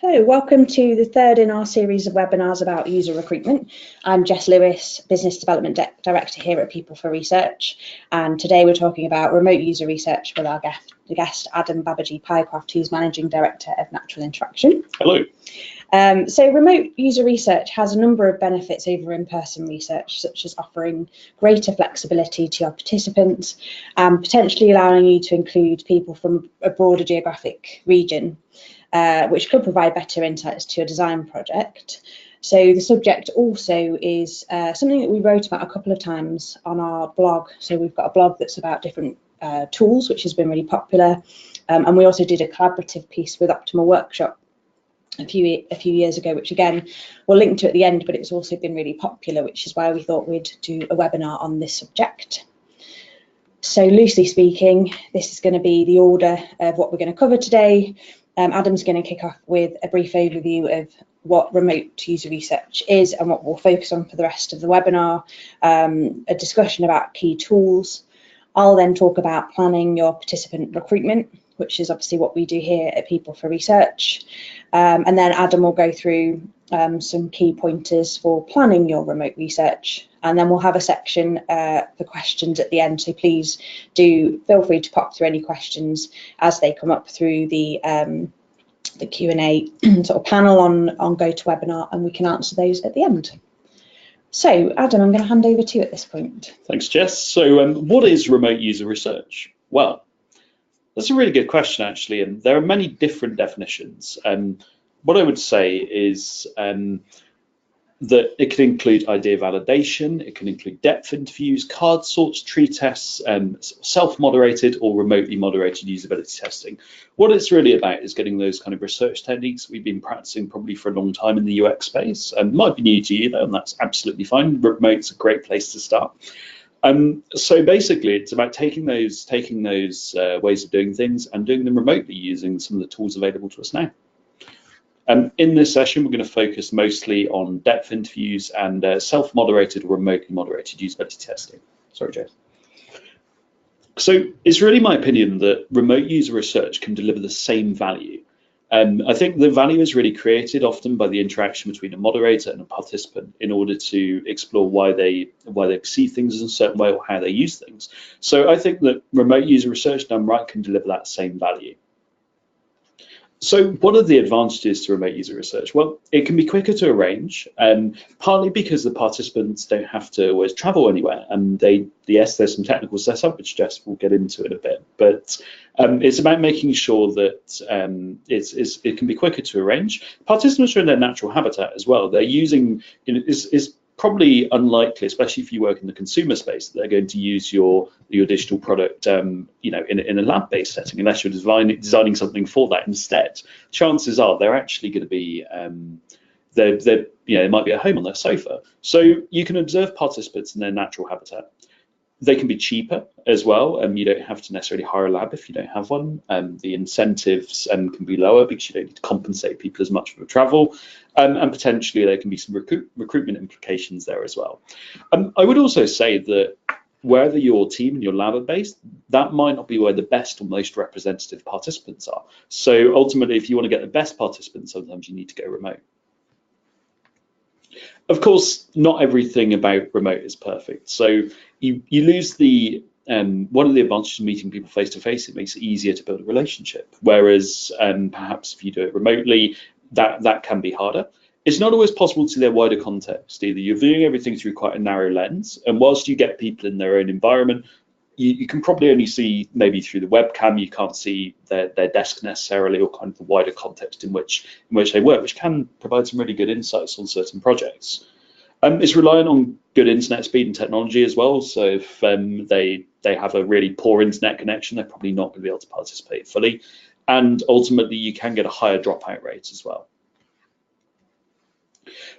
Hello, welcome to the third in our series of webinars about user recruitment. I'm Jess Lewes, Business Development Director here at People for Research, and today we're talking about remote user research with our guest Adam Babajee-Pycroft, who's Managing Director of Natural Interaction. Hello. So remote user research has a number of benefits over in-person research, such as offering greater flexibility to your participants and potentially allowing you to include people from a broader geographic region, which could provide better insights to your design project. So the subject also is something that we wrote about a couple of times on our blog. So we've got a blog that's about different tools, which has been really popular. And we also did a collaborative piece with Optimal Workshop a few years ago, which again we'll link to at the end, but it's also been really popular, which is why we thought we'd do a webinar on this subject. So loosely speaking, this is going to be the order of what we're going to cover today. Adam's going to kick off with a brief overview of what remote user research is and what we'll focus on for the rest of the webinar, a discussion about key tools. I'll then talk about planning your participant recruitment, which is obviously what we do here at People for Research. And then Adam will go through some key pointers for planning your remote research. And then we'll have a section for questions at the end. So please do feel free to pop through any questions as they come up through the Q&A sort of panel on GoToWebinar, and we can answer those at the end. So Adam, I'm going to hand over to you at this point. Thanks, Jess. So what is remote user research? Well, that's a really good question, actually, and there are many different definitions. What I would say is that it can include idea validation, it can include depth interviews, card sorts, tree tests, self-moderated or remotely moderated usability testing. What it's really about is getting those kind of research techniques we've been practicing probably for a long time in the UX space, and might be new to you though, and that's absolutely fine. Remote's a great place to start. So basically, it's about taking those ways of doing things and doing them remotely using some of the tools available to us now. In this session, we're going to focus mostly on depth interviews and self-moderated or remotely moderated usability testing. Sorry, Jess. So it's really my opinion that remote user research can deliver the same value. I think the value is really created often by the interaction between a moderator and a participant in order to explore why they see things in a certain way or how they use things. So I think that remote user research done right can deliver that same value. So what are the advantages to remote user research? Well, it can be quicker to arrange, partly because the participants don't have to always travel anywhere, and yes, there's some technical setup, which Jess will get into in a bit, but it's about making sure that it can be quicker to arrange. Participants are in their natural habitat as well. They're using, it's probably unlikely, especially if you work in the consumer space, that they're going to use your digital product, in a lab-based setting, unless you're designing something for that instead. Chances are they're actually going to be, they might be at home on their sofa. So you can observe participants in their natural habitat. They can be cheaper as well. You don't have to necessarily hire a lab if you don't have one. The incentives can be lower because you don't need to compensate people as much for the travel. And potentially there can be some recruitment implications there as well. I would also say that wherever your team and your lab are based, that might not be where the best or most representative participants are. So ultimately, if you want to get the best participants, sometimes you need to go remote. Of course, not everything about remote is perfect. So you lose the one of the advantages of meeting people face to face. It makes it easier to build a relationship. Whereas perhaps if you do it remotely, that can be harder. It's not always possible to see their wider context either. You're viewing everything through quite a narrow lens, and whilst you get people in their own environment, you can probably only see maybe through the webcam. You can't see their desk necessarily, or kind of the wider context in which they work, which can provide some really good insights on certain projects. It's reliant on good internet speed and technology as well. So if they have a really poor internet connection, they're probably not going to be able to participate fully. And ultimately, you can get a higher dropout rate as well.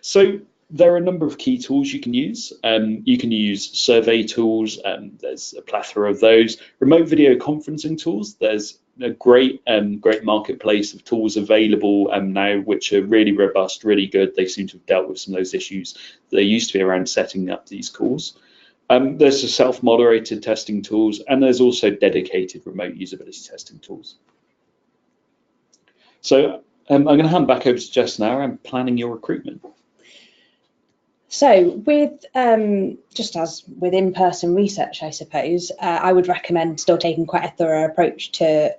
So there are a number of key tools you can use. You can use survey tools. There's a plethora of those. Remote video conferencing tools. There's a great marketplace of tools available now, which are really robust, really good. They seem to have dealt with some of those issues that there used to be around setting up these calls. There's the self-moderated testing tools, and there's also dedicated remote usability testing tools. So I'm going to hand back over to Jess now. I'm planning your recruitment. So with just as with in-person research, I suppose, I would recommend still taking quite a thorough approach to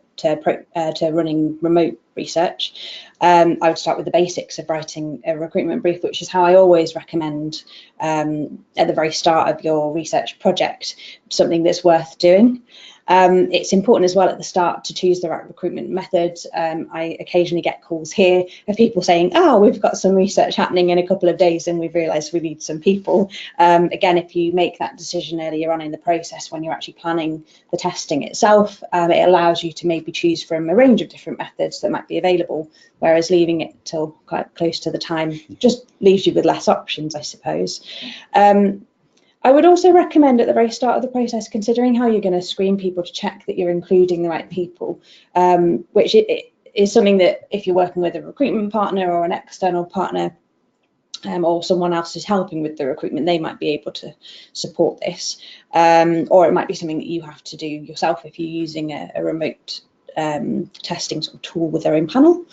running remote research. I would start with the basics of writing a recruitment brief, which is how I always recommend at the very start of your research project, something that's worth doing. It's important as well at the start to choose the right recruitment methods. I occasionally get calls here of people saying, oh, we've got some research happening in a couple of days and we've realised we need some people. Again, if you make that decision earlier on in the process when you're actually planning the testing itself, it allows you to maybe choose from a range of different methods that might be available, whereas leaving it till quite close to the time just leaves you with less options, I suppose. I would also recommend at the very start of the process considering how you're going to screen people to check that you're including the right people, which is something that if you're working with a recruitment partner or an external partner or someone else is helping with the recruitment, they might be able to support this, or it might be something that you have to do yourself if you're using a remote testing sort of tool with their own panel.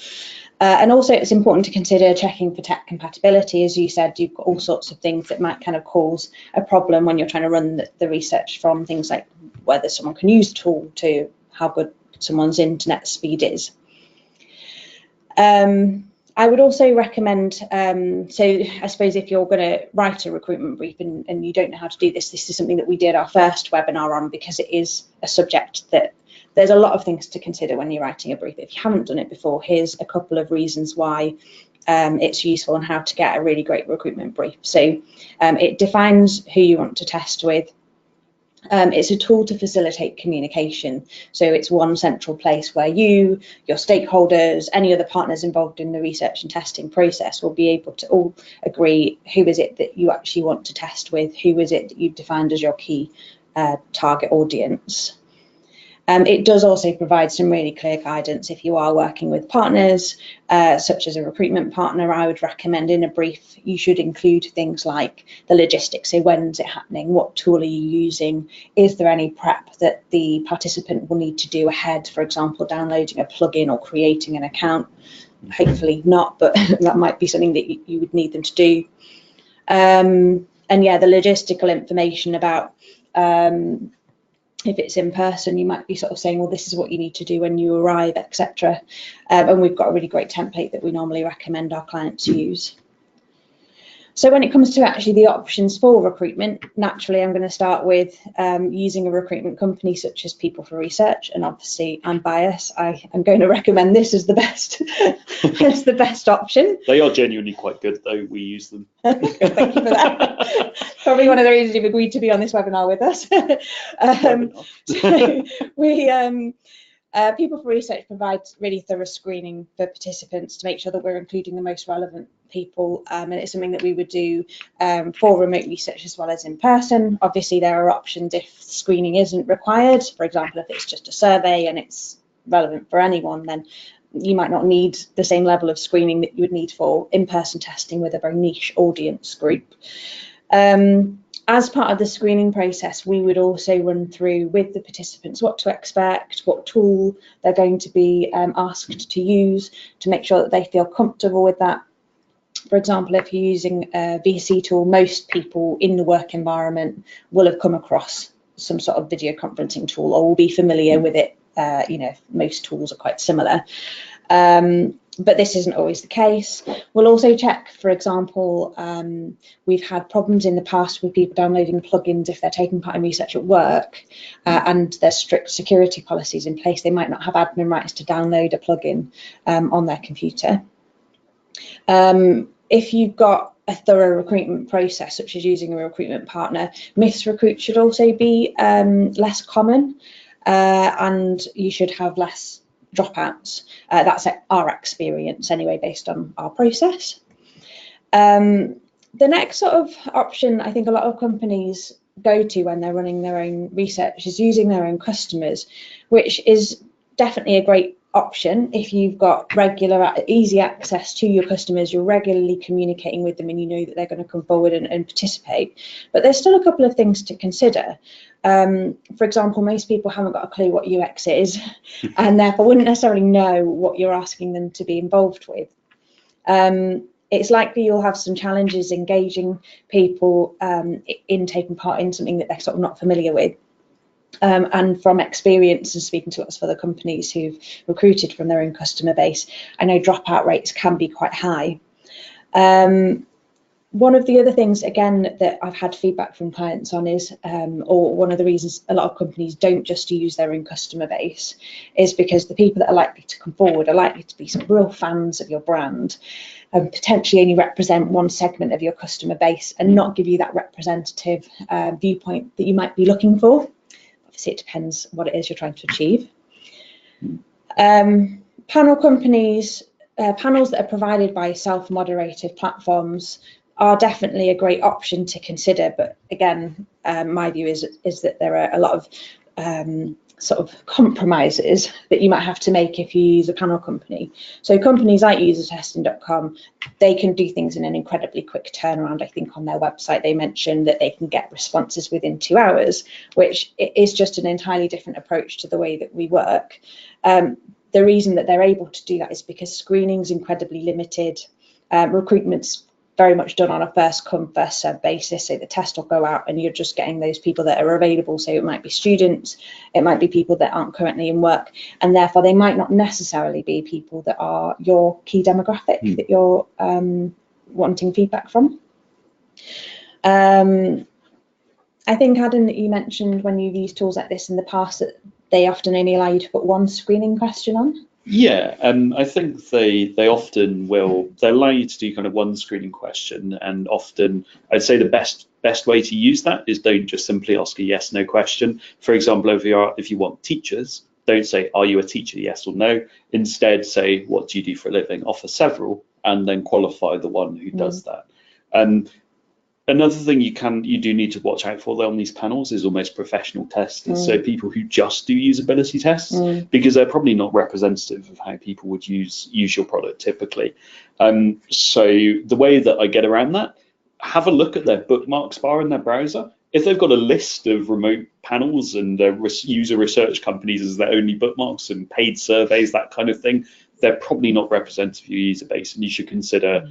And also it's important to consider checking for tech compatibility. As you said, you've got all sorts of things that might kind of cause a problem when you're trying to run the research, from things like whether someone can use the tool to how good someone's internet speed is. I would also recommend, so I suppose if you're going to write a recruitment brief and you don't know how to do this, this is something that we did our first webinar on, because it is a subject that there's a lot of things to consider when you're writing a brief. If you haven't done it before, here's a couple of reasons why it's useful and how to get a really great recruitment brief. So it defines who you want to test with. It's a tool to facilitate communication. So it's one central place where you, your stakeholders, any other partners involved in the research and testing process will be able to all agree who is it that you actually want to test with, who is it that you've defined as your key target audience. It does also provide some really clear guidance if you are working with partners, such as a recruitment partner. I would recommend in a brief you should include things like the logistics. So when's it happening? What tool are you using? Is there any prep that the participant will need to do ahead? For example, downloading a plugin or creating an account. Hopefully not, but that might be something that you would need them to do. And yeah, the logistical information about if it's in person, you might be sort of saying, well, this is what you need to do when you arrive, etc. And we've got a really great template that we normally recommend our clients use. So when it comes to actually the options for recruitment, naturally, I'm going to start with using a recruitment company such as People for Research. And obviously, I'm biased. I am going to recommend this as the best, as the best option. They are genuinely quite good, though. We use them. Thank you for that. Probably one of the reasons you've agreed to be on this webinar with us. So People for Research provides really thorough screening for participants to make sure that we're including the most relevant people, and it's something that we would do for remote research as well as in person. Obviously, there are options if screening isn't required. For example, if it's just a survey and it's relevant for anyone, then you might not need the same level of screening that you would need for in-person testing with a very niche audience group. As part of the screening process, we would also run through with the participants what to expect, what tool they're going to be asked to use to make sure that they feel comfortable with that. For example, if you're using a VC tool, most people in the work environment will have come across some sort of video conferencing tool or will be familiar with it. You know, most tools are quite similar. But this isn't always the case. We'll also check, for example, we've had problems in the past with people downloading plugins if they're taking part in research at work and there's strict security policies in place. They might not have admin rights to download a plugin on their computer. If you've got a thorough recruitment process, such as using a recruitment partner, misrecruit should also be less common and you should have less dropouts. That's our experience anyway, based on our process. The next sort of option I think a lot of companies go to when they're running their own research is using their own customers, which is definitely a great option if you've got regular, easy access to your customers, you're regularly communicating with them and you know that they're going to come forward and participate. But there's still a couple of things to consider. For example, most people haven't got a clue what UX is and therefore wouldn't necessarily know what you're asking them to be involved with. It's likely you'll have some challenges engaging people in taking part in something that they're sort of not familiar with. And from experience and speaking to lots of other companies who've recruited from their own customer base, I know dropout rates can be quite high. One of the other things, again, that I've had feedback from clients on is, or one of the reasons a lot of companies don't just use their own customer base, is because the people that are likely to come forward are likely to be some real fans of your brand and potentially only represent one segment of your customer base and not give you that representative viewpoint that you might be looking for. Obviously, it depends what it is you're trying to achieve. Panel companies, panels that are provided by self-moderated platforms are definitely a great option to consider. But again, my view is that there are a lot of sort of compromises that you might have to make if you use a panel company. So companies like usertesting.com, they can do things in an incredibly quick turnaround. I think on their website they mentioned that they can get responses within 2 hours, which is just an entirely different approach to the way that we work. The reason that they're able to do that is because screening's incredibly limited. Recruitment's very much done on a first come first served basis, so the test will go out and you're just getting those people that are available. So it might be students, it might be people that aren't currently in work, and therefore they might not necessarily be people that are your key demographic that you're wanting feedback from. I think, Adam, that you mentioned when you've used tools like this in the past that they often only allow you to put one screening question on. Yeah, I think they often will. They allow you to do kind of one screening question, and often I'd say the best way to use that is don't just simply ask a yes no question. For example, if you want teachers, don't say are you a teacher, yes or no. Instead, say what do you do for a living. Offer several, and then qualify the one who does that. Another thing you do need to watch out for on these panels is almost professional testers, so people who just do usability tests, because they're probably not representative of how people would use your product typically. So the way that I get around that, have a look at their bookmarks bar in their browser. If they've got a list of remote panels and user research companies as their only bookmarks and paid surveys, that kind of thing, they're probably not representative of your user base, and you should consider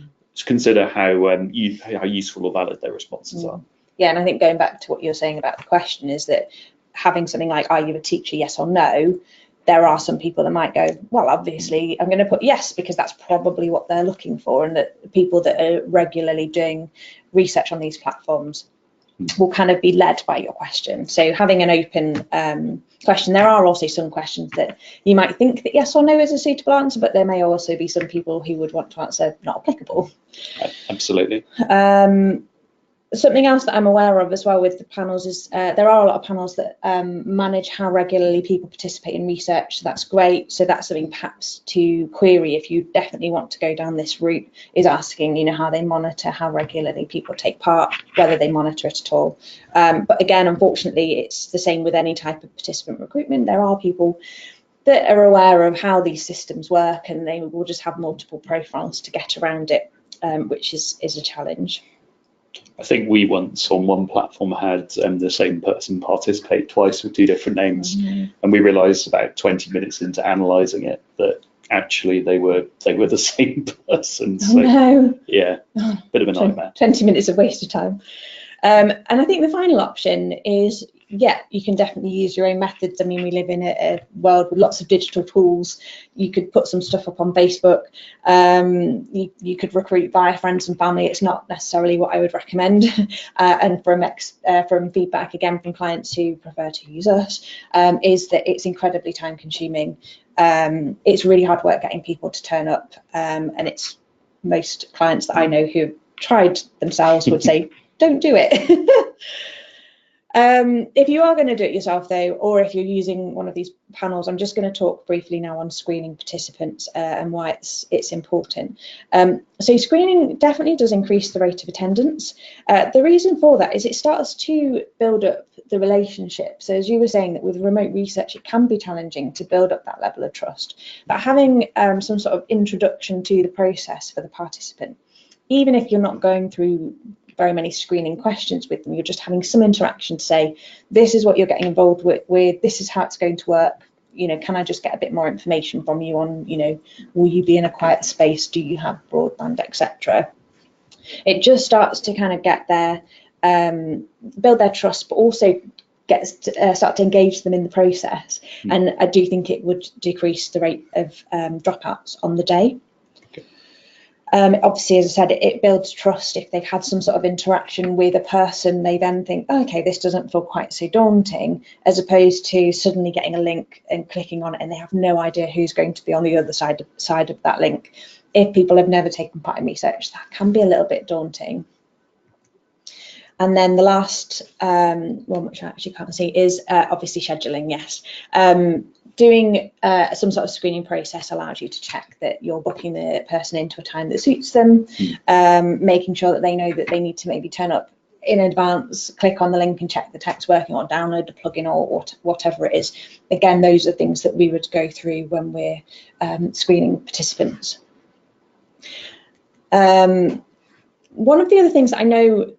how useful or valid their responses are. Yeah, and I think going back to what you're saying about the question is that having something like, are you a teacher, yes or no, there are some people that might go, well, obviously I'm going to put yes because that's probably what they're looking for, and that people that are regularly doing research on these platforms will kind of be led by your question. So having an open question. There are also some questions that you might think that yes or no is a suitable answer, but there may also be some people who would want to answer not applicable. Absolutely. Something else that I'm aware of as well with the panels is there are a lot of panels that manage how regularly people participate in research. So that's great. So that's something perhaps to query if you definitely want to go down this route, is asking, how they monitor how regularly people take part, whether they monitor it at all. But again, unfortunately, it's the same with any type of participant recruitment. There are people that are aware of how these systems work, and they will just have multiple profiles to get around it, which is a challenge. I think we once on one platform had the same person participate twice with 2 different names, and we realised about 20 minutes into analysing it that actually they were the same person. So yeah, bit of a nightmare. 20 minutes of wasted time. And I think the final option is, yeah, you can definitely use your own methods. I mean, we live in a world with lots of digital tools. You could put some stuff up on Facebook. You could recruit via friends and family. It's not necessarily what I would recommend. And from feedback, again, from clients who prefer to use us, is that it's incredibly time consuming. It's really hard work getting people to turn up. And it's most clients that I know who tried themselves would say, don't do it. If you are going to do it yourself though, or if you're using one of these panels, I'm just going to talk briefly now on screening participants and why it's important. So screening definitely does increase the rate of attendance. The reason for that is it starts to build up the relationship. So as you were saying, that with remote research, it can be challenging to build up that level of trust. But having some sort of introduction to the process for the participant, even if you're not going through very many screening questions with them, you're just having some interaction to say, this is what you're getting involved with, this is how it's going to work, you know, can I just get a bit more information from you on, you know, will you be in a quiet space, do you have broadband, etc. It just starts to kind of get their build their trust, but also start to engage them in the process. And I do think it would decrease the rate of dropouts on the day. Obviously, as I said, it builds trust. If they've had some sort of interaction with a person, they then think, oh, okay, this doesn't feel quite so daunting, as opposed to suddenly getting a link and clicking on it and they have no idea who's going to be on the other side of that link. If people have never taken part in research, that can be a little bit daunting. And then the last one, which I actually can't see, is obviously scheduling, yes. Doing some sort of screening process allows you to check that you're booking the person into a time that suits them, making sure that they know that they need to maybe turn up in advance, click on the link and check the text working, or download the plugin, or whatever it is. Again, those are things that we would go through when we're screening participants. One of the other things that I know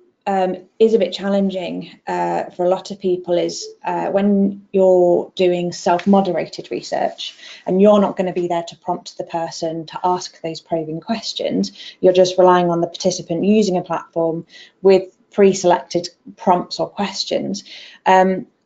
is a bit challenging for a lot of people is when you're doing self-moderated research and you're not going to be there to prompt the person to ask those probing questions, you're just relying on the participant using a platform with pre-selected prompts or questions,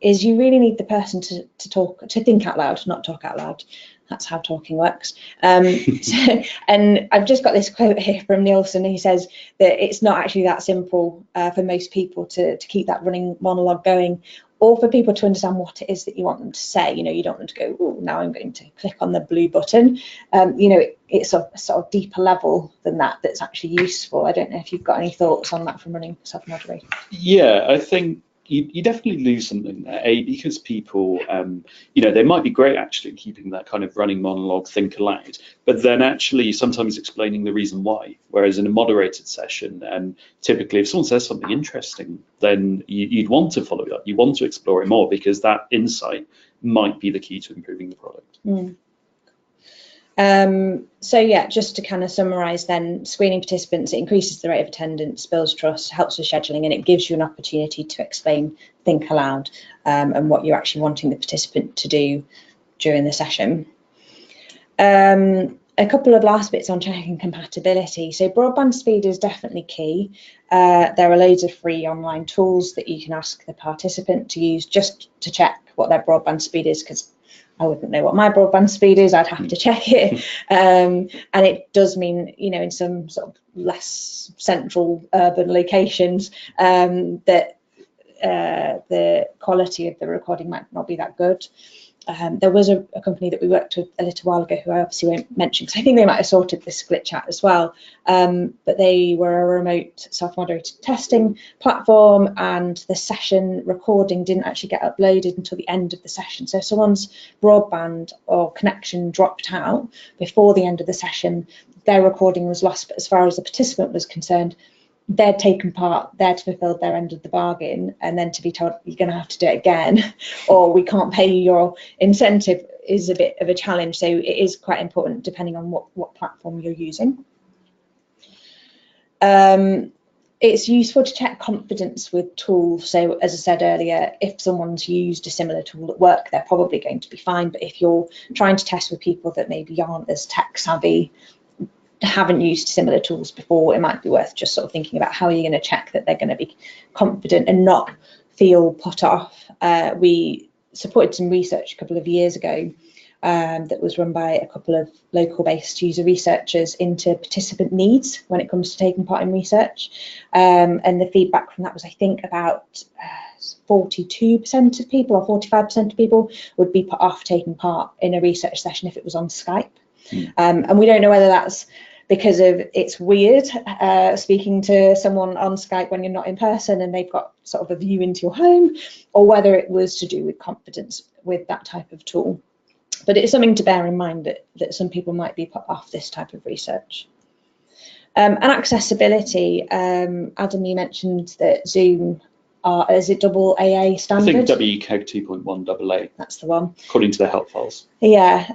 is you really need the person to think out loud, not talk out loud. That's how talking works. And I've just got this quote here from Nielsen. He says that it's not actually that simple for most people to keep that running monologue going, or for people to understand what it is that you want them to say. You know, you don't want to go, oh, now I'm going to click on the blue button. You know, it's a sort of deeper level than that that's actually useful. I don't know if you've got any thoughts on that from running self-moderated. Yeah, I think you definitely lose something there, because people, you know, they might be great actually at keeping that kind of running monologue, think aloud, but then actually sometimes explaining the reason why. Whereas in a moderated session, typically if someone says something interesting, then you'd want to follow it up, you want to explore it more, because that insight might be the key to improving the product. So yeah, just to kind of summarize then, screening participants, it increases the rate of attendance, builds trust, helps with scheduling, and it gives you an opportunity to explain, think aloud, and what you're actually wanting the participant to do during the session. A couple of last bits on checking compatibility. So broadband speed is definitely key. There are loads of free online tools that you can ask the participant to use just to check what their broadband speed is, because I wouldn't know what my broadband speed is, I'd have to check it. And it does mean, you know, in some sort of less central urban locations, that the quality of the recording might not be that good. There was a company that we worked with a little while ago, who I obviously won't mention because I think they might have sorted this glitch out as well, but they were a remote self-moderated testing platform, and the session recording didn't actually get uploaded until the end of the session. So if someone's broadband or connection dropped out before the end of the session, their recording was lost, but as far as the participant was concerned, they'd taken part, they'd fulfilled their end of the bargain, and then to be told you're going to have to do it again or we can't pay you your incentive is a bit of a challenge. So it is quite important depending on what platform you're using. It's useful to check confidence with tools. So as I said earlier, if someone's used a similar tool at work, they're probably going to be fine, but if you're trying to test with people that maybe aren't as tech savvy, haven't used similar tools before, it might be worth just sort of thinking about how you're going to check that they're going to be confident and not feel put off. We supported some research a couple of years ago that was run by a couple of local-based user researchers into participant needs when it comes to taking part in research, and the feedback from that was, I think, about 42% of people or 45% of people would be put off taking part in a research session if it was on Skype. And we don't know whether that's because of it's weird speaking to someone on Skype when you're not in person and they've got sort of a view into your home, or whether it was to do with confidence with that type of tool. But it's something to bear in mind that some people might be put off this type of research. And accessibility, Adam, you mentioned that Zoom is it double AA standard? I think WCAG 2.1 AA. That's the one. According to the help files. Yeah,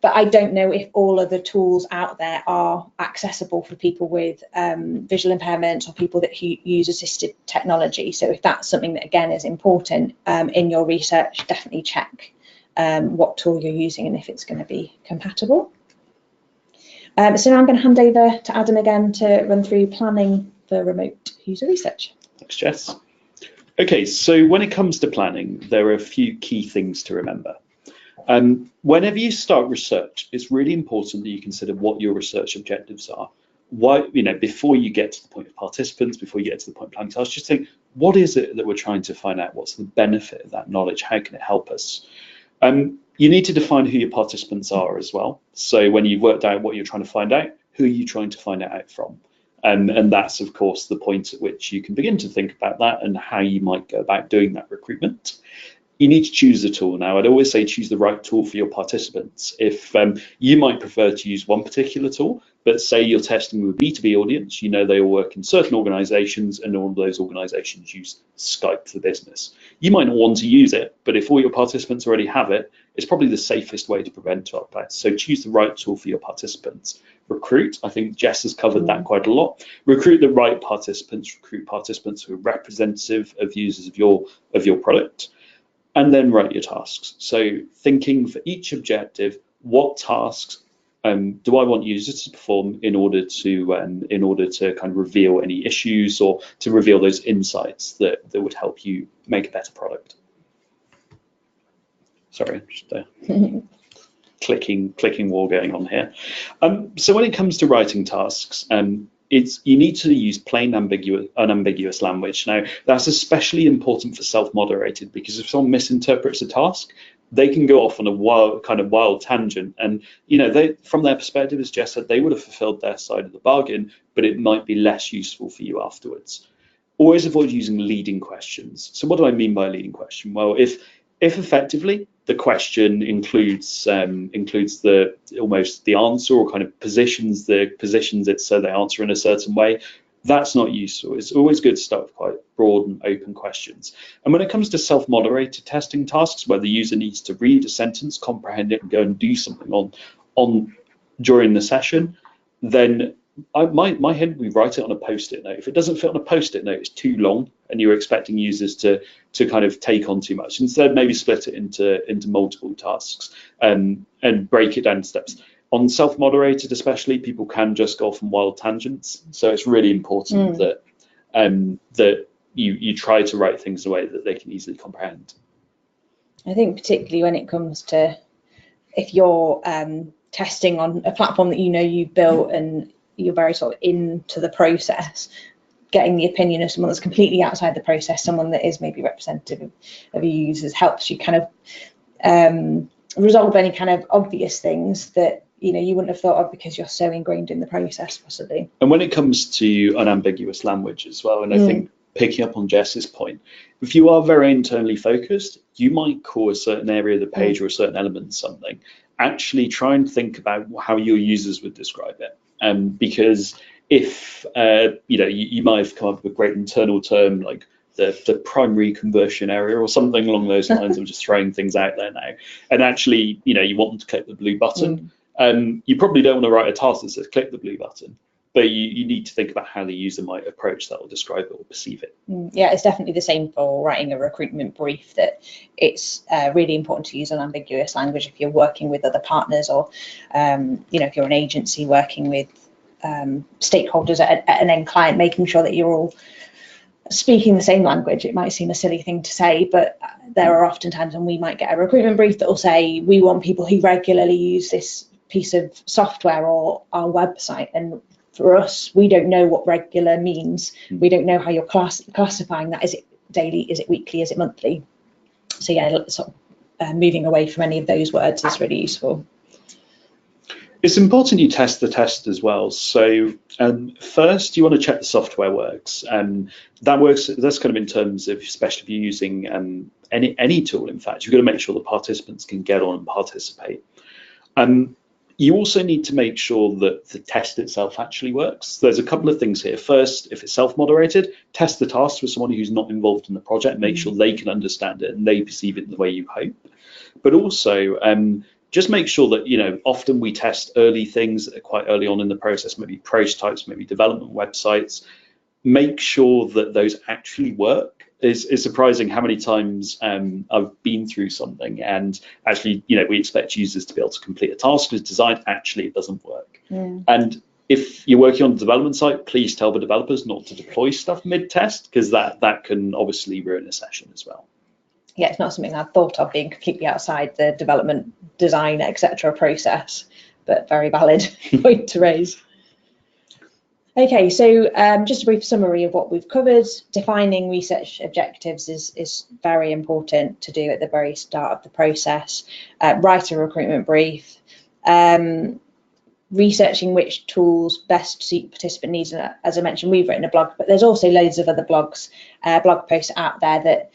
but I don't know if all of the tools out there are accessible for people with visual impairments or people that use assisted technology. So if that's something that, again, is important in your research, definitely check what tool you're using and if it's going to be compatible. So now I'm going to hand over to Adam again to run through planning for remote user research. Thanks, Jess. Okay, so when it comes to planning, there are a few key things to remember. Whenever you start research, it's really important that you consider what your research objectives are. Why, before you get to the point of participants, before you get to the point of planning tasks, just think, what is it that we're trying to find out? What's the benefit of that knowledge? How can it help us? You need to define who your participants are as well. So when you've worked out what you're trying to find out, who are you trying to find it out from? And that's, of course, the point at which you can begin to think about that and how you might go about doing that recruitment. You need to choose a tool. Now, I'd always say choose the right tool for your participants. If you might prefer to use one particular tool, but say you're testing with a B2B audience, they all work in certain organizations and all of those organizations use Skype for business. You might not want to use it, but if all your participants already have it, it's probably the safest way to prevent dropouts. So choose the right tool for your participants. Recruit, I think Jess has covered that quite a lot. Recruit the right participants, recruit participants who are representative of users of your product. And then write your tasks. So thinking for each objective, what tasks do I want users to perform in order to kind of reveal any issues or to reveal those insights that would help you make a better product. Sorry, just clicking war going on here. So when it comes to writing tasks, you need to use plain, unambiguous language. Now, that's especially important for self-moderated because if someone misinterprets a task, they can go off on a wild tangent. And, from their perspective, as Jess said, they would have fulfilled their side of the bargain, but it might be less useful for you afterwards. Always avoid using leading questions. So what do I mean by a leading question? Well, if effectively the question includes the answer or kind of positions it so they answer in a certain way, that's not useful. It's always good to start with quite broad and open questions. And when it comes to self-moderated testing tasks where the user needs to read a sentence, comprehend it, and go and do something on during the session, then my hint would be write it on a post-it note. If it doesn't fit on a post-it note, it's too long and you're expecting users to kind of take on too much. Instead, maybe split it into multiple tasks and break it down to steps. On self-moderated especially, people can just go off on wild tangents. So it's really important that you try to write things in a way that they can easily comprehend. I think particularly when it comes to if you're testing on a platform that you've built and you're very sort of into the process, getting the opinion of someone that's completely outside the process, someone that is maybe representative of your users, helps you kind of resolve any kind of obvious things that you wouldn't have thought of because you're so ingrained in the process possibly. And when it comes to unambiguous language as well, and I think picking up on Jess's point, if you are very internally focused, you might call a certain area of the page or a certain element something. Actually try and think about how your users would describe it. Because if you might have come up with a great internal term like the primary conversion area or something along those lines. I'm just throwing things out there now. And actually, you want them to click the blue button. You probably don't want to write a task that says click the blue button, but you need to think about how the user might approach that or describe it or perceive it. Yeah, it's definitely the same for writing a recruitment brief, that it's really important to use an ambiguous language if you're working with other partners or, if you're an agency working with stakeholders at an end client, making sure that you're all speaking the same language. It might seem a silly thing to say, but there are often times when we might get a recruitment brief that will say, we want people who regularly use this piece of software or our website. And for us, we don't know what regular means. We don't know how you're classifying that. Is it daily? Is it weekly? Is it monthly? So yeah, sort of moving away from any of those words is really useful. It's important you test the test as well. So first, you want to check the software works. That works. That's kind of in terms of, especially if you're using any tool. In fact, you've got to make sure the participants can get on and participate. You also need to make sure that the test itself actually works. There's a couple of things here. First, if it's self-moderated, test the task with someone who's not involved in the project. Make sure they can understand it and they perceive it the way you hope. But also, just make sure that, often we test early things that are quite early on in the process, maybe prototypes, maybe development websites. Make sure that those actually work. It's surprising how many times I've been through something and actually, we expect users to be able to complete a task as designed. Actually, it doesn't work. Yeah. And if you're working on the development site, please tell the developers not to deploy stuff mid-test, because that can obviously ruin a session as well. Yeah, it's not something I'd thought of being completely outside the development, design, etc. process, but very valid point to raise. Okay, so just a brief summary of what we've covered. Defining research objectives is very important to do at the very start of the process. Write a recruitment brief. Researching which tools best suit participant needs. And as I mentioned, we've written a blog, but there's also loads of other blog posts out there that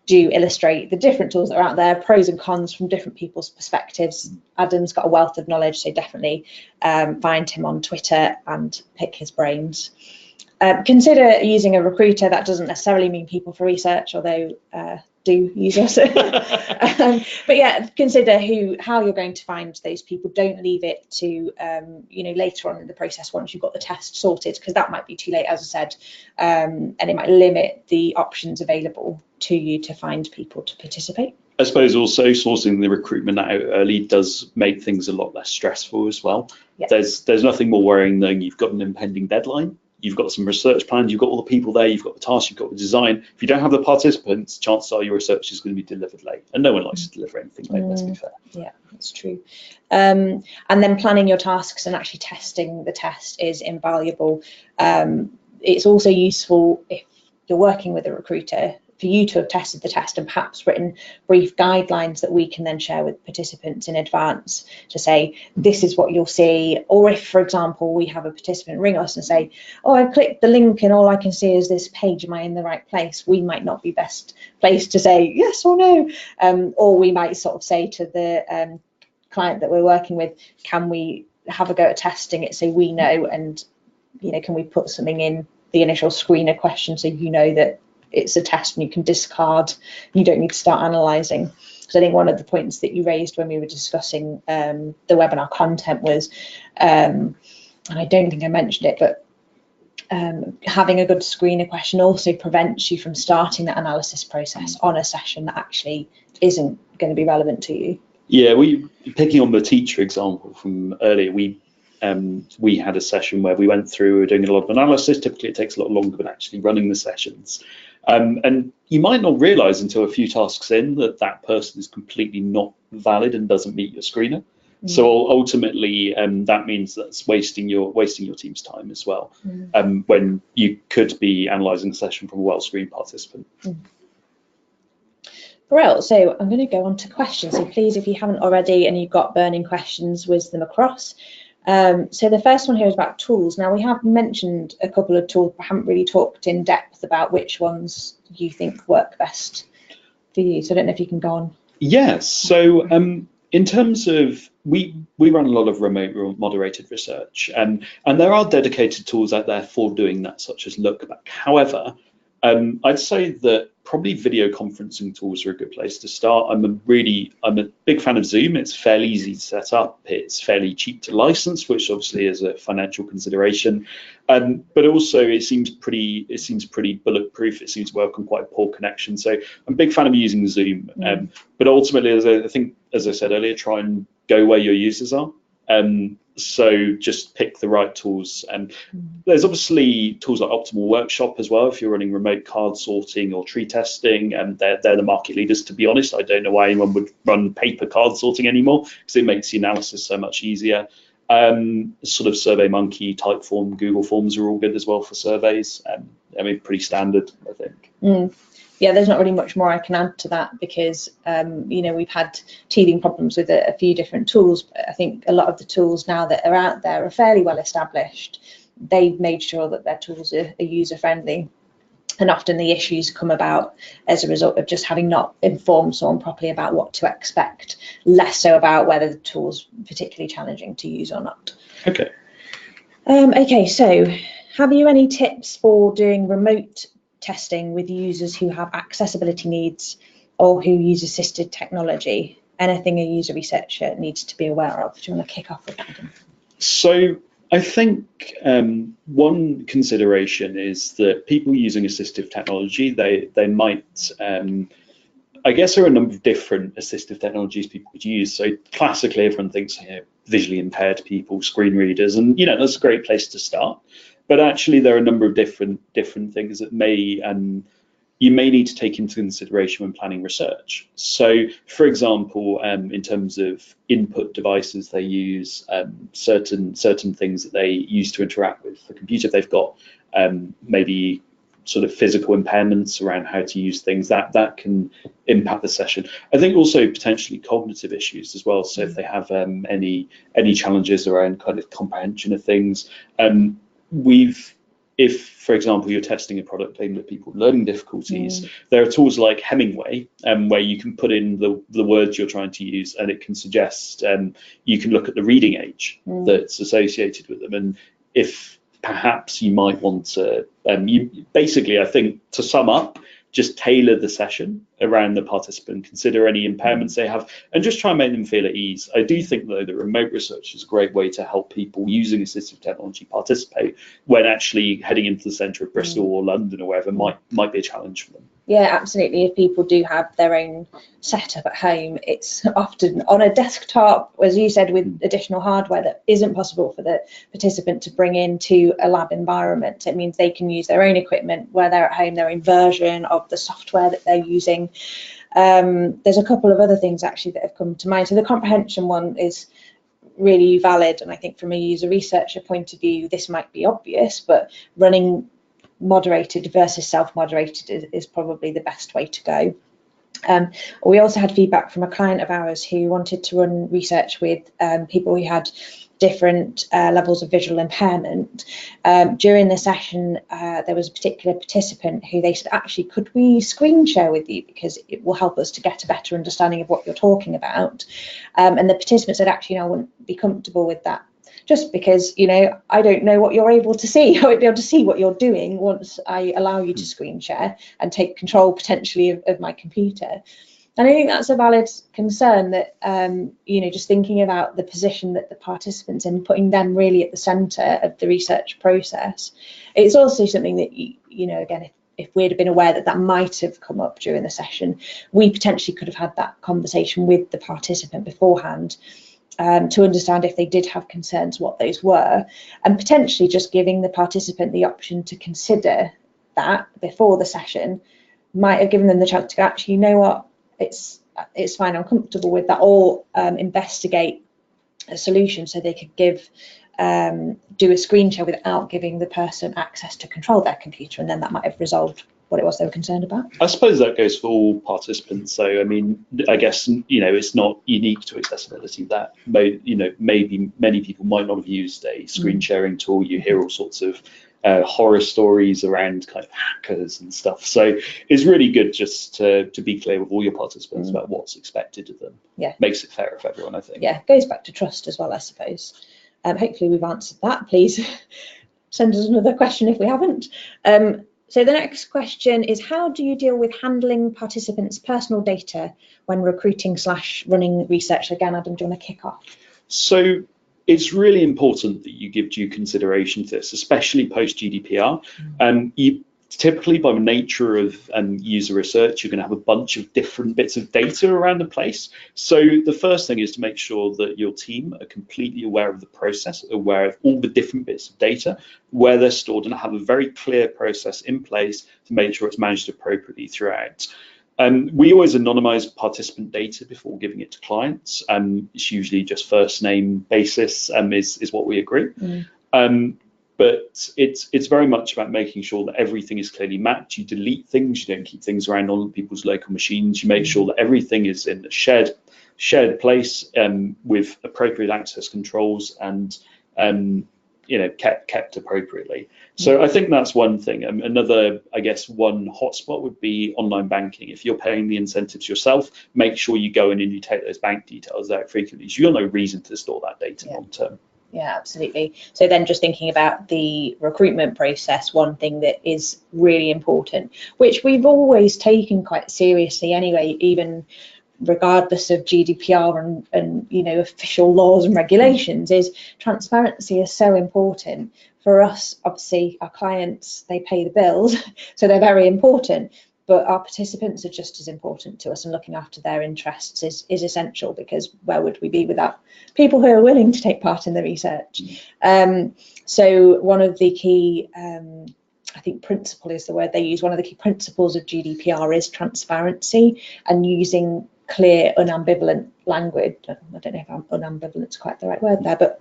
do illustrate the different tools that are out there, pros and cons from different people's perspectives. Adam's got a wealth of knowledge, so definitely find him on Twitter and pick his brains. Consider using a recruiter. That doesn't necessarily mean People for Research, although do use us. But yeah, consider how you're going to find those people. Don't leave it to later on in the process once you've got the test sorted, because that might be too late, as I said, and it might limit the options available to you to find people to participate. I suppose also sourcing the recruitment out early does make things a lot less stressful as well. Yep. There's nothing more worrying than you've got an impending deadline. You've got some research plans, you've got all the people there, you've got the task, you've got the design. If you don't have the participants, chances are your research is going to be delivered late. And no one likes to deliver anything late, let's be fair. Yeah, that's true. And then planning your tasks and actually testing the test is invaluable. It's also useful if you're working with a recruiter for you to have tested the test and perhaps written brief guidelines that we can then share with participants in advance to say, this is what you'll see. Or if, for example, we have a participant ring us and say, oh, I've clicked the link and all I can see is this page, am I in the right place? We might not be best placed to say yes or no. Or we might sort of say to the client that we're working with, can we have a go at testing it so we know, and can we put something in the initial screener question so that it's a test and you can discard, you don't need to start analysing. So I think one of the points that you raised when we were discussing the webinar content was, and I don't think I mentioned it, but having a good screener question also prevents you from starting that analysis process on a session that actually isn't going to be relevant to you. Yeah, picking on the teacher example from earlier, we had a session where we went through doing a lot of analysis. Typically it takes a lot longer than actually running the sessions. And you might not realise until a few tasks in that person is completely not valid and doesn't meet your screener. So ultimately, that means that's wasting your team's time as well, when you could be analysing the session from a well-screened participant. Well, so I'm going to go on to questions. So please, if you haven't already and you've got burning questions, whiz them across. So the first one here is about tools. Now, we have mentioned a couple of tools, but haven't really talked in depth about which ones you think work best for you. So I don't know if you can go on. Yes. So in terms of, we run a lot of remote moderated research, and there are dedicated tools out there for doing that, such as Lookback. However, I'd say that probably video conferencing tools are a good place to start. I'm a big fan of Zoom. It's fairly easy to set up. It's fairly cheap to license, which obviously is a financial consideration. But also it seems pretty bulletproof. It seems to work on quite a poor connection. So I'm a big fan of using Zoom. But ultimately, as I said earlier, try and go where your users are. So just pick the right tools. And there's obviously tools like Optimal Workshop as well if you're running remote card sorting or tree testing, and they're the market leaders, to be honest. I don't know why anyone would run paper card sorting anymore, because it makes the analysis so much easier. Sort of SurveyMonkey, Typeform, Google Forms are all good as well for surveys. Pretty standard, I think. Yeah, there's not really much more I can add to that, because you know, we've had teething problems with a few different tools, but I think a lot of the tools now that are out there are fairly well established. They've made sure that their tools are user friendly, and often the issues come about as a result of just having not informed someone properly about what to expect, less so about whether the tool's particularly challenging to use or not. Okay. Okay, so have you any tips for doing remote testing with users who have accessibility needs or who use assisted technology? Anything a user researcher needs to be aware of? Do you want to kick off with that, Adam? So I think one consideration is that people using assistive technology, they might, I guess there are a number of different assistive technologies people could use. So classically, everyone thinks, you know, visually impaired people, screen readers, and you know, that's a great place to start. But actually, there are a number of different things that you may need to take into consideration when planning research. So, for example, in terms of input devices they use, certain things that they use to interact with the computer, if they've got maybe sort of physical impairments around how to use things, that can impact the session. I think also potentially cognitive issues as well. So if they have any challenges around kind of comprehension of things, if, for example, you're testing a product aimed at people with learning difficulties, there are tools like Hemingway, where you can put in the words you're trying to use, and it can suggest, you can look at the reading age that's associated with them. And if perhaps you might want to, basically, I think, to sum up, just tailor the session around the participant, consider any impairments they have, and just try and make them feel at ease. I do think, though, that remote research is a great way to help people using assistive technology participate when actually heading into the centre of Bristol or London or wherever might be a challenge for them. Yeah, absolutely. If people do have their own setup at home, it's often on a desktop, as you said, with additional hardware that isn't possible for the participant to bring into a lab environment. It means they can use their own equipment where they're at home, their own version of the software that they're using. There's a couple of other things actually that have come to mind. So the comprehension one is really valid, and I think from a user researcher point of view, this might be obvious, but running moderated versus self-moderated is probably the best way to go. We also had feedback from a client of ours who wanted to run research with people who had different levels of visual impairment. During the session, there was a particular participant who they said, actually, could we screen share with you, because it will help us to get a better understanding of what you're talking about. And the participant said, actually, no, I wouldn't be comfortable with that, just because, you know, I don't know what you're able to see. I won't be able to see what you're doing once I allow you to screen share and take control potentially of my computer. And I think that's a valid concern, that, you know, just thinking about the position that the participants in, putting them really at the centre of the research process. It's also something that, you know, again, if we'd have been aware that that might have come up during the session, we potentially could have had that conversation with the participant beforehand, to understand if they did have concerns, what those were, and potentially just giving the participant the option to consider that before the session might have given them the chance to actually, you know what, it's fine, I'm comfortable with that, or investigate a solution so they could do a screen share without giving the person access to control their computer, and then that might have resolved what it was they were concerned about. I suppose that goes for all participants. So, I mean, I guess, you know, it's not unique to accessibility that, you know, maybe many people might not have used a screen sharing tool. You hear all sorts of horror stories around kind of hackers and stuff. So it's really good just to be clear with all your participants about what's expected of them. Yeah. Makes it fairer for everyone, I think. Yeah, it goes back to trust as well, I suppose. Hopefully we've answered that. Please send us another question if we haven't. So the next question is, how do you deal with handling participants' personal data when recruiting/running research? Again, Adam, do you want to kick off? So it's really important that you give due consideration to this, especially post GDPR. You typically, by the nature of user research, you're going to have a bunch of different bits of data around the place. So the first thing is to make sure that your team are completely aware of the process, aware of all the different bits of data, where they're stored, and have a very clear process in place to make sure it's managed appropriately throughout. We always anonymize participant data before giving it to clients. It's usually just first name basis is what we agree. But it's very much about making sure that everything is clearly mapped. You delete things, you don't keep things around on people's local machines. You make sure that everything is in a shared place with appropriate access controls and kept appropriately. So I think that's one thing. Another, I guess, one hotspot would be online banking. If you're paying the incentives yourself, make sure you go in and you take those bank details out frequently. So you've got no reason to store that data long term. Yeah, absolutely. So then just thinking about the recruitment process, one thing that is really important, which we've always taken quite seriously anyway, even regardless of GDPR and official laws and regulations, is transparency is so important for us. Obviously, our clients, they pay the bills, so they're very important. But our participants are just as important to us, and looking after their interests is essential, because where would we be without people who are willing to take part in the research? So one of the key, I think principle is the word they use, one of the key principles of GDPR is transparency and using clear, unambivalent language. I don't know if unambivalent is quite the right word there, but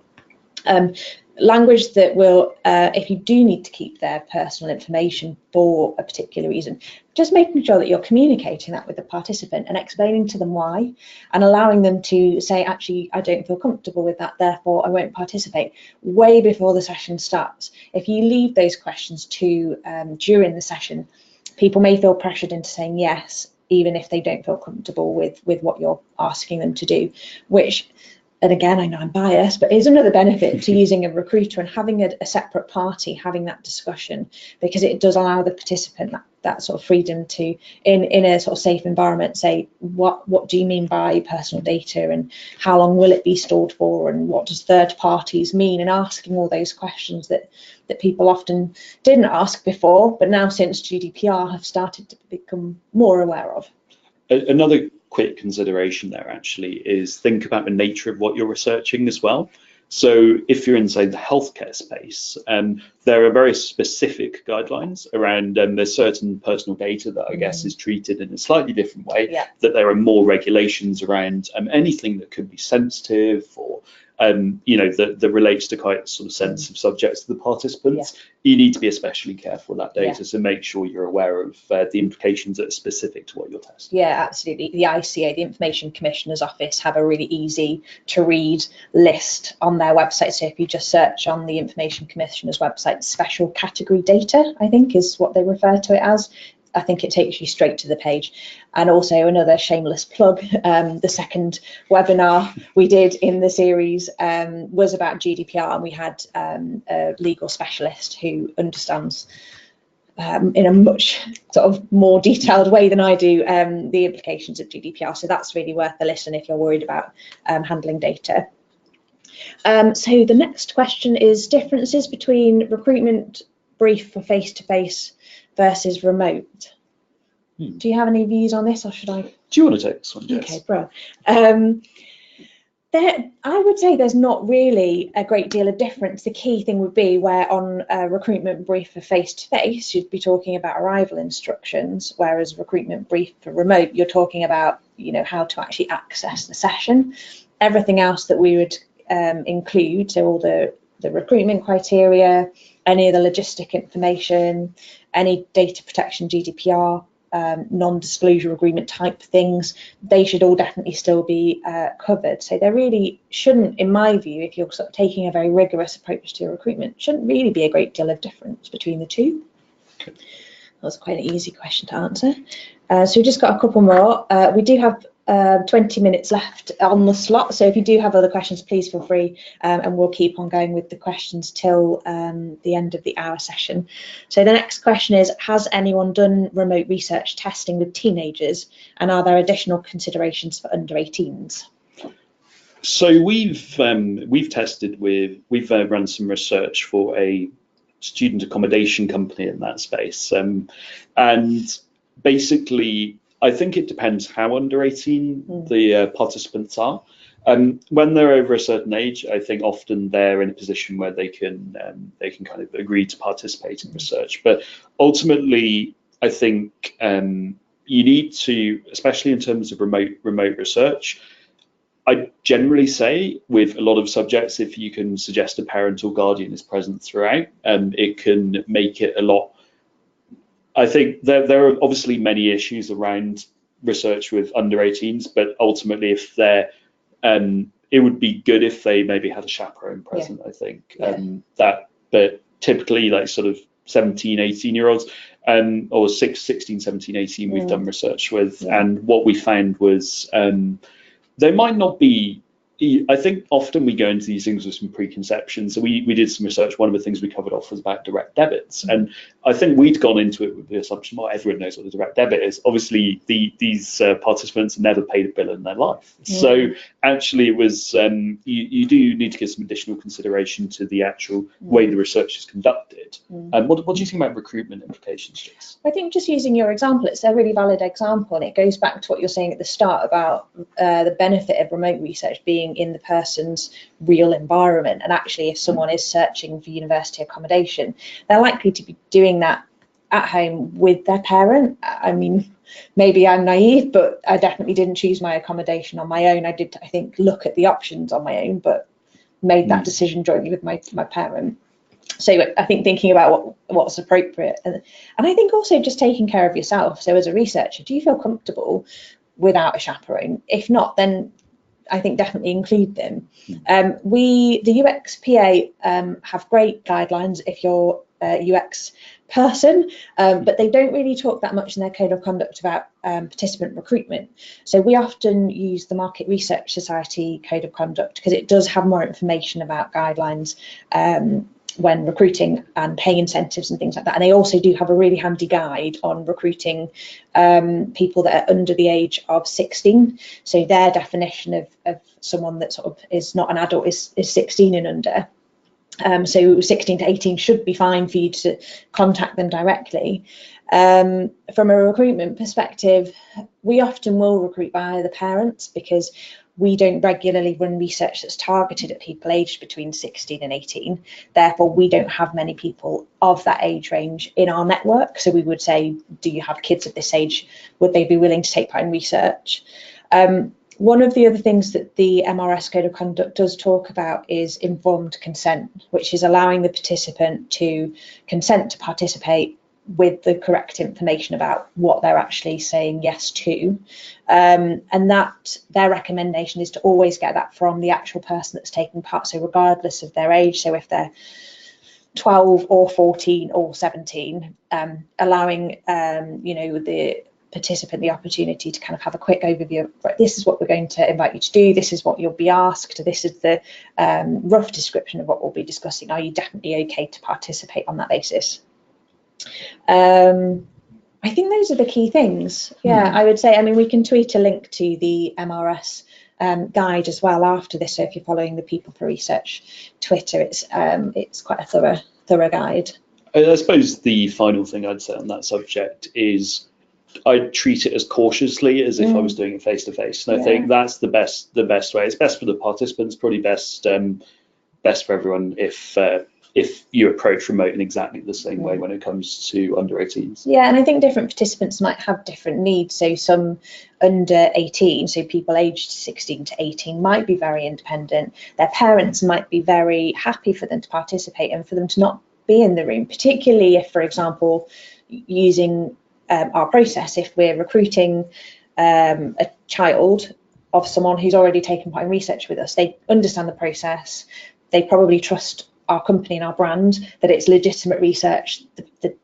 language that will, if you do need to keep their personal information for a particular reason, just making sure that you're communicating that with the participant and explaining to them why, and allowing them to say, actually, I don't feel comfortable with that, therefore I won't participate, way before the session starts. If you leave those questions to during the session, people may feel pressured into saying yes, even if they don't feel comfortable with what you're asking them to do, which, and again, I know I'm biased, but is another benefit to using a recruiter and having a separate party having that discussion, because it does allow the participant that sort of freedom to, in a sort of safe environment, say, what do you mean by personal data, and how long will it be stored for, and what does third parties mean, and asking all those questions that people often didn't ask before, but now since GDPR have started to become more aware of. Another quick consideration there actually is think about the nature of what you're researching as well. So if you're in, say, the healthcare space, there are very specific guidelines around there's certain personal data that I guess is treated in a slightly different way, that there are more regulations around anything that could be sensitive or that relates to quite sort of sensitive subjects to the participants. You need to be especially careful with that data, so make sure you're aware of the implications that are specific to what you're testing. Yeah, absolutely. The ICA, the Information Commissioner's Office, have a really easy to read list on their website. So if you just search on the Information Commissioner's website, special category data, I think is what they refer to it as, I think it takes you straight to the page. And also, another shameless plug, the second webinar we did in the series was about GDPR, and we had a legal specialist who understands in a much sort of more detailed way than I do the implications of GDPR. So that's really worth a listen if you're worried about handling data. So the next question is differences between recruitment brief for face-to-face versus remote. Do you have any views on this, or should I? Do you want to take this one, Jess? Okay, bro. I would say there's not really a great deal of difference. The key thing would be where on a recruitment brief for face-to-face, you'd be talking about arrival instructions, whereas recruitment brief for remote, you're talking about, how to actually access the session. Everything else that we would include, so all the recruitment criteria, any of the logistic information, any data protection GDPR, non-disclosure agreement type things, they should all definitely still be covered. So there really shouldn't, in my view, if you're sort of taking a very rigorous approach to your recruitment, shouldn't really be a great deal of difference between the two. Okay. That was quite an easy question to answer. So we've just got a couple more. We do have 20 minutes left on the slot, so if you do have other questions, please feel free, and we'll keep on going with the questions till the end of the hour session. So the next question is, has anyone done remote research testing with teenagers, and are there additional considerations for under 18s? So we've run some research for a student accommodation company in that space, and basically I think it depends how under 18 the participants are. When they're over a certain age, I think often they're in a position where they can kind of agree to participate in research. But ultimately, I think you need to, especially in terms of remote research, I generally say with a lot of subjects, if you can suggest a parent or guardian is present throughout, it can make it a lot. I think there are obviously many issues around research with under 18s, but ultimately, if they're, it would be good if they maybe had a chaperone present. I think but typically like sort of 17, 18-year-olds, or 16, 17, 18, we've done research with, and what we found was they might not be. I think often we go into these things with some preconceptions. So we did some research. One of the things we covered off was about direct debits. And I think we'd gone into it with the assumption, well, everyone knows what a direct debit is. Obviously, these participants never paid a bill in their life. So actually it was, you do need to give some additional consideration to the actual way the research is conducted. And what do you think about recruitment implications, Jess? I think just using your example, it's a really valid example, and it goes back to what you're saying at the start about the benefit of remote research being in the person's real environment. And actually, if someone is searching for university accommodation, they're likely to be doing that at home with their parent. I mean, maybe I'm naive, but I definitely didn't choose my accommodation on my own. I did, I think, look at the options on my own, but made that decision jointly with my parent. So I think thinking about what's appropriate, and I think also just taking care of yourself. So as a researcher, do you feel comfortable without a chaperone? If not, then I think definitely include them. The UXPA have great guidelines if you're a UX person, but they don't really talk that much in their code of conduct about participant recruitment. So we often use the Market Research Society code of conduct because it does have more information about guidelines when recruiting and pay incentives and things like that. And they also do have a really handy guide on recruiting people that are under the age of 16. So their definition of someone that sort of is not an adult is 16 and under. So 16 to 18 should be fine for you to contact them directly. From a recruitment perspective, we often will recruit via the parents because we don't regularly run research that's targeted at people aged between 16 and 18. Therefore, we don't have many people of that age range in our network. So we would say, do you have kids of this age? Would they be willing to take part in research? One of the other things that the MRS Code of Conduct does talk about is informed consent, which is allowing the participant to consent to participate with the correct information about what they're actually saying yes to. And that their recommendation is to always get that from the actual person that's taking part. So regardless of their age, so if they're 12 or 14 or 17, allowing the participant the opportunity to kind of have a quick overview of, right, this is what we're going to invite you to do, this is what you'll be asked, this is the rough description of what we'll be discussing. Are you definitely okay to participate on that basis? I think those are the key things. Yeah, I would say, I mean, we can tweet a link to the MRS guide as well after this. So if you're following the People for Research Twitter, it's quite a thorough guide. I suppose the final thing I'd say on that subject is I'd treat it as cautiously as if I was doing it face to face. And I think that's the best way. It's best for the participants, probably best for everyone if you approach remote in exactly the same way when it comes to under 18s. Yeah, and I think different participants might have different needs. So some under 18, so people aged 16 to 18, might be very independent. Their parents might be very happy for them to participate and for them to not be in the room, particularly if, for example, using our process, if we're recruiting a child of someone who's already taken part in research with us, they understand the process, they probably trust our company and our brand, that it's legitimate research, the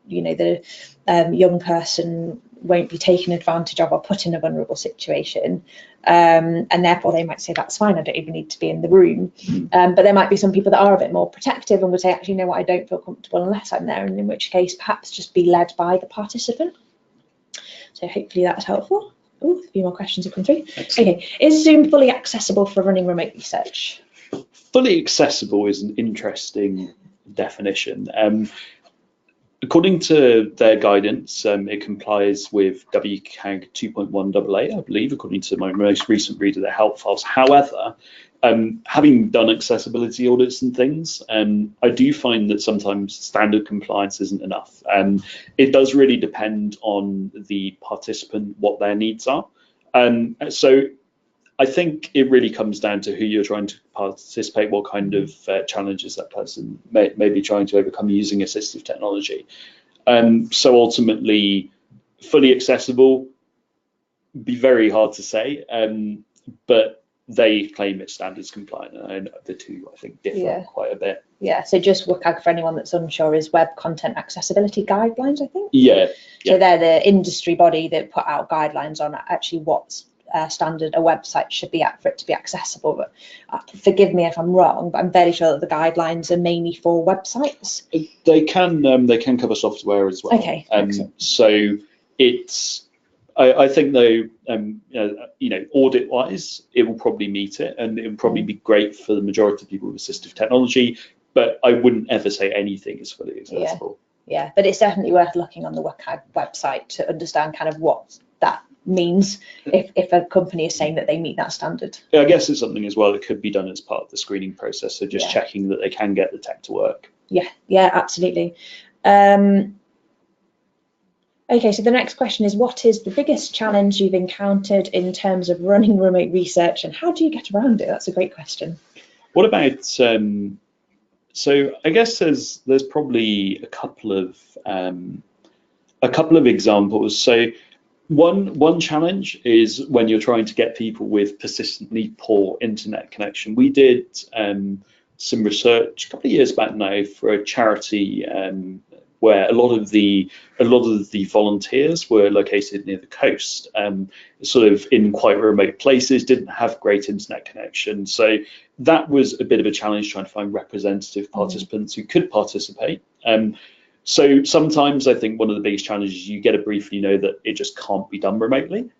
young person won't be taken advantage of or put in a vulnerable situation, and therefore they might say, that's fine, I don't even need to be in the room. But there might be some people that are a bit more protective and would say, actually, you know what, I don't feel comfortable unless I'm there, and in which case perhaps just be led by the participant. So hopefully that's helpful. Oh, a few more questions have come through. Excellent. Okay, is Zoom fully accessible for running remote research? Fully accessible is an interesting definition. According to their guidance, it complies with WCAG 2.1 AA, I believe, according to my most recent read of their help files. However, having done accessibility audits and things, I do find that sometimes standard compliance isn't enough. It does really depend on the participant, what their needs are. So I think it really comes down to who you're trying to participate, what kind of challenges that person may be trying to overcome using assistive technology. So ultimately, fully accessible, be very hard to say, but they claim it's standards compliant, and the two, I think, differ quite a bit. Yeah, so just WCAG, for anyone that's unsure, is Web Content Accessibility Guidelines, I think. Yeah. So they're the industry body that put out guidelines on actually what standard a website should be at for it to be accessible. But forgive me if I'm wrong, but I'm fairly sure that the guidelines are mainly for websites. They can cover software as well. Okay. So it's, I think though, audit-wise, it will probably meet it, and it will probably be great for the majority of people with assistive technology. But I wouldn't ever say anything is fully accessible. Yeah, but it's definitely worth looking on the WCAG website to understand kind of what that means if a company is saying that they meet that standard. Yeah, I guess it's something as well that could be done as part of the screening process. So just checking that they can get the tech to work. Yeah, absolutely. Okay, so the next question is, what is the biggest challenge you've encountered in terms of running remote research, and how do you get around it? That's a great question. What about, so I guess there's probably a couple of examples. So one challenge is when you're trying to get people with persistently poor internet connection. We did some research a couple of years back now for a charity where a lot of the volunteers were located near the coast, sort of in quite remote places, didn't have great internet connection. So that was a bit of a challenge, trying to find representative participants who could participate. So sometimes I think one of the biggest challenges is you get a brief and you know that it just can't be done remotely.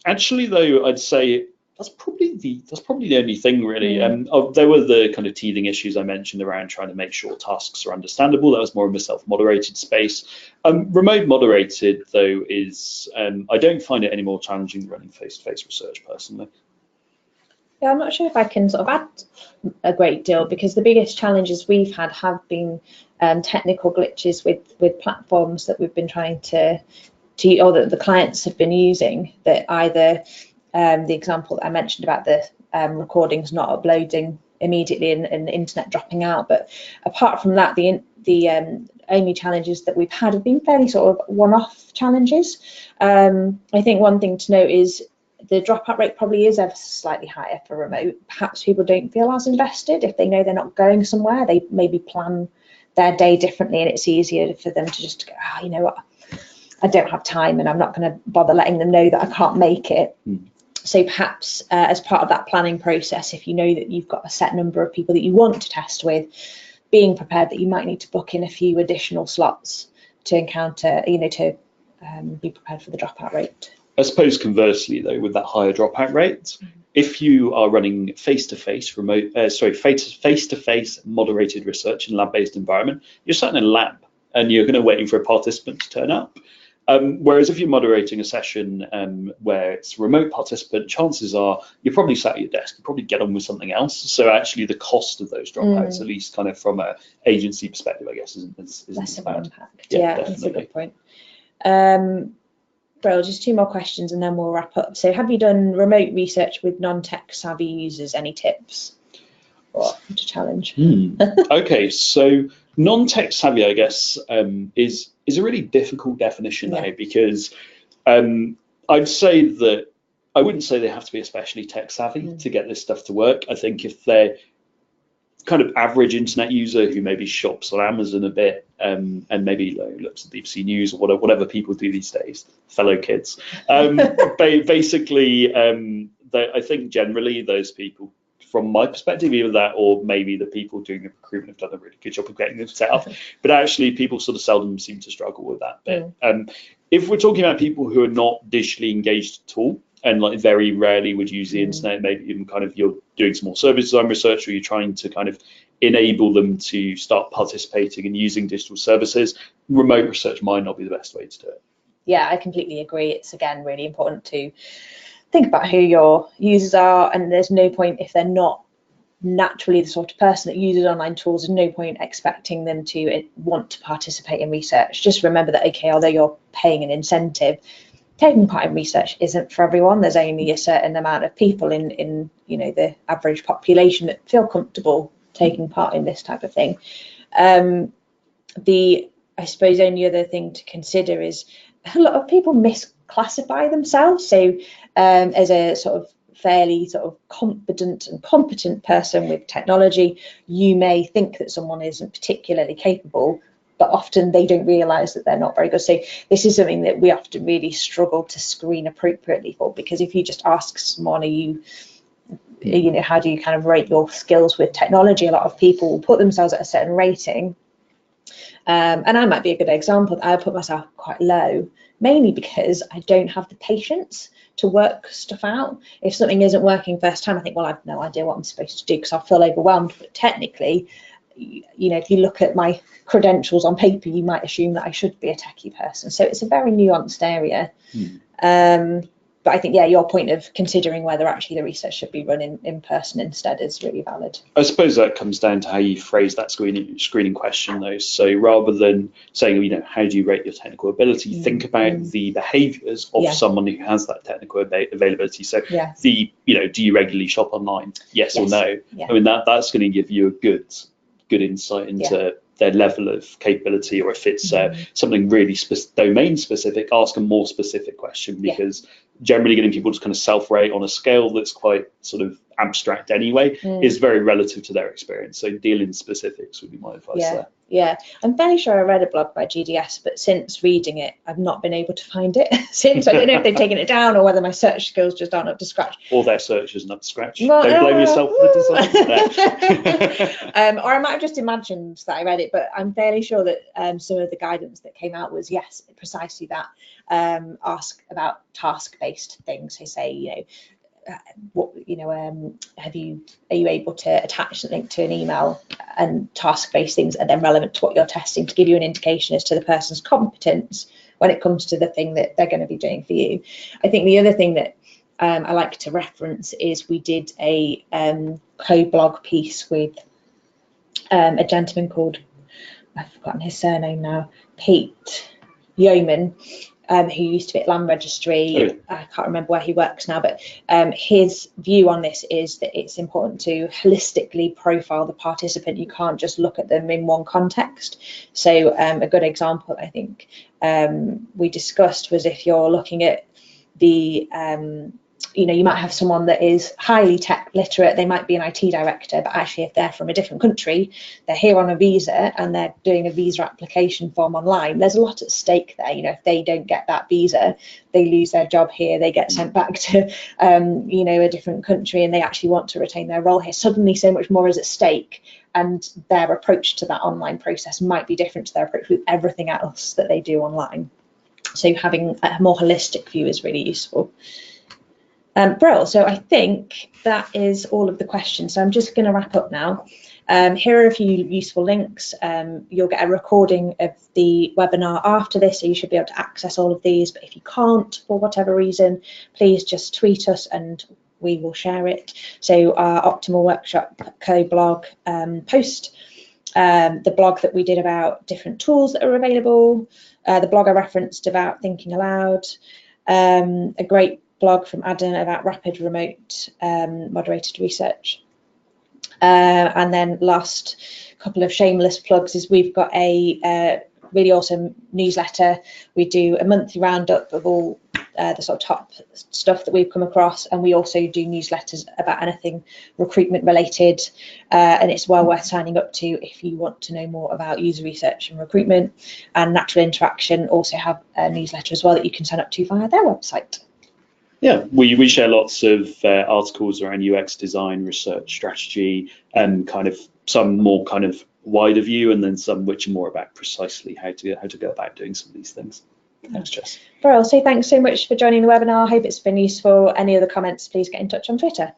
Actually, though, I'd say that's probably the only thing really. There were the kind of teething issues I mentioned around trying to make sure tasks are understandable. That was more of a self-moderated space. Remote moderated, though, is I don't find it any more challenging than running face-to-face research personally. Yeah, I'm not sure if I can sort of add a great deal, because the biggest challenges we've had have been technical glitches with platforms that we've been trying to or that the clients have been using, that either the example that I mentioned about the recordings not uploading immediately and the internet dropping out. But apart from that, the only challenges that we've had have been fairly sort of one-off challenges. I think one thing to note is the dropout rate probably is ever slightly higher for remote. Perhaps people don't feel as invested if they know they're not going somewhere. They maybe plan their day differently, and it's easier for them to just go, you know what, I don't have time and I'm not going to bother letting them know that I can't make it. So perhaps as part of that planning process, if you know that you've got a set number of people that you want to test with, being prepared that you might need to book in a few additional slots to encounter, to be prepared for the dropout rate. I suppose conversely, though, with that higher dropout rate, if you are running face-to-face moderated research in a lab-based environment, you're sat in a lab and you're going to waiting for a participant to turn up. Whereas if you're moderating a session where it's a remote participant, chances are you're probably sat at your desk, you probably get on with something else. So actually the cost of those dropouts, at least kind of from an agency perspective, I guess, isn't less of an impact. Yeah, that's a good point. Brill, just two more questions and then we'll wrap up. So have you done remote research with non-tech savvy users? Any tips? What to challenge? Okay, so non-tech savvy, I guess, is a really difficult definition now, because I'd say that I wouldn't say they have to be especially tech savvy to get this stuff to work. I think if they're kind of average internet user who maybe shops on Amazon a bit and maybe looks at BBC News or whatever people do these days, fellow kids, basically, I think generally those people, from my perspective, either that or maybe the people doing the recruitment have done a really good job of getting them set up. But actually, people sort of seldom seem to struggle with that bit. If we're talking about people who are not digitally engaged at all, and like very rarely would use the internet, maybe even kind of you're doing some more service design research, or you're trying to kind of enable them to start participating and using digital services, remote research might not be the best way to do it. Yeah, I completely agree. It's, again, really important to think about who your users are, and there's no point, if they're not naturally the sort of person that uses online tools, there's no point expecting them to want to participate in research. Just remember that, okay, although you're paying an incentive, taking part in research isn't for everyone. There's only a certain amount of people in the average population that feel comfortable taking part in this type of thing. I suppose only other thing to consider is a lot of people misclassify themselves. So as a sort of fairly sort of confident and competent person with technology, you may think that someone isn't particularly capable, but often they don't realise that they're not very good. So this is something that we often really struggle to screen appropriately for, because if you just ask someone, how do you kind of rate your skills with technology, a lot of people will put themselves at a certain rating. And I might be a good example. I put myself quite low, mainly because I don't have the patience to work stuff out. If something isn't working first time, I think, well, I've no idea what I'm supposed to do, because I'll feel overwhelmed. But technically, if you look at my credentials on paper, you might assume that I should be a techie person. So it's a very nuanced area. But I think, yeah, your point of considering whether actually the research should be run in person instead is really valid. I suppose that comes down to how you phrase that screening question, though. So rather than saying, how do you rate your technical ability, think about the behaviours of someone who has that technical availability. So do you regularly shop online? Yes or no? I mean, that's going to give you a good insight into their level of capability, or if it's something really domain specific, ask a more specific question, because generally getting people to kind of self-rate on a scale that's quite sort of abstract anyway is very relative to their experience. So deal in specifics would be my advice there. Yeah, I'm fairly sure I read a blog by GDS, but since reading it, I've not been able to find it since. I don't know if they've taken it down or whether my search skills just aren't up to scratch. Or their search isn't up to scratch. Well, don't blame yourself for the design. Or I might have just imagined that I read it, but I'm fairly sure that some of the guidance that came out was, precisely that. Ask about task-based things. So say, are you able to attach something to an email, and task-based things are then relevant to what you're testing to give you an indication as to the person's competence when it comes to the thing that they're going to be doing for you. I think the other thing that I like to reference is we did a co-blog piece with a gentleman called, I've forgotten his surname now, Pete Yeoman, who used to be at Land Registry. I can't remember where he works now, but his view on this is that it's important to holistically profile the participant. You can't just look at them in one context. So a good example, I think, we discussed was if you're looking at the you might have someone that is highly tech literate, they might be an IT director, but actually if they're from a different country, they're here on a visa and they're doing a visa application form online, there's a lot at stake there. If they don't get that visa, they lose their job here, they get sent back to a different country, and they actually want to retain their role here. Suddenly so much more is at stake, and their approach to that online process might be different to their approach with everything else that they do online. So having a more holistic view is really useful. Brill, so I think that is all of the questions. So I'm just going to wrap up now. Here are a few useful links. You'll get a recording of the webinar after this, so you should be able to access all of these. But if you can't, for whatever reason, please just tweet us and we will share it. So our Optimal Workshop co-blog post, the blog that we did about different tools that are available, the blog I referenced about thinking aloud, a great blog from Adam about rapid remote moderated research. And then last couple of shameless plugs is we've got a really awesome newsletter. We do a monthly roundup of all the sort of top stuff that we've come across, and we also do newsletters about anything recruitment related, and it's well worth signing up to if you want to know more about user research and recruitment. And Natural Interaction also have a newsletter as well that you can sign up to via their website. Yeah, we share lots of articles around UX design, research strategy, and kind of some more kind of wider view, and then some which are more about precisely how to go about doing some of these things. Thanks, Jess. Well, so thanks so much for joining the webinar. I hope it's been useful. Any other comments, please get in touch on Twitter.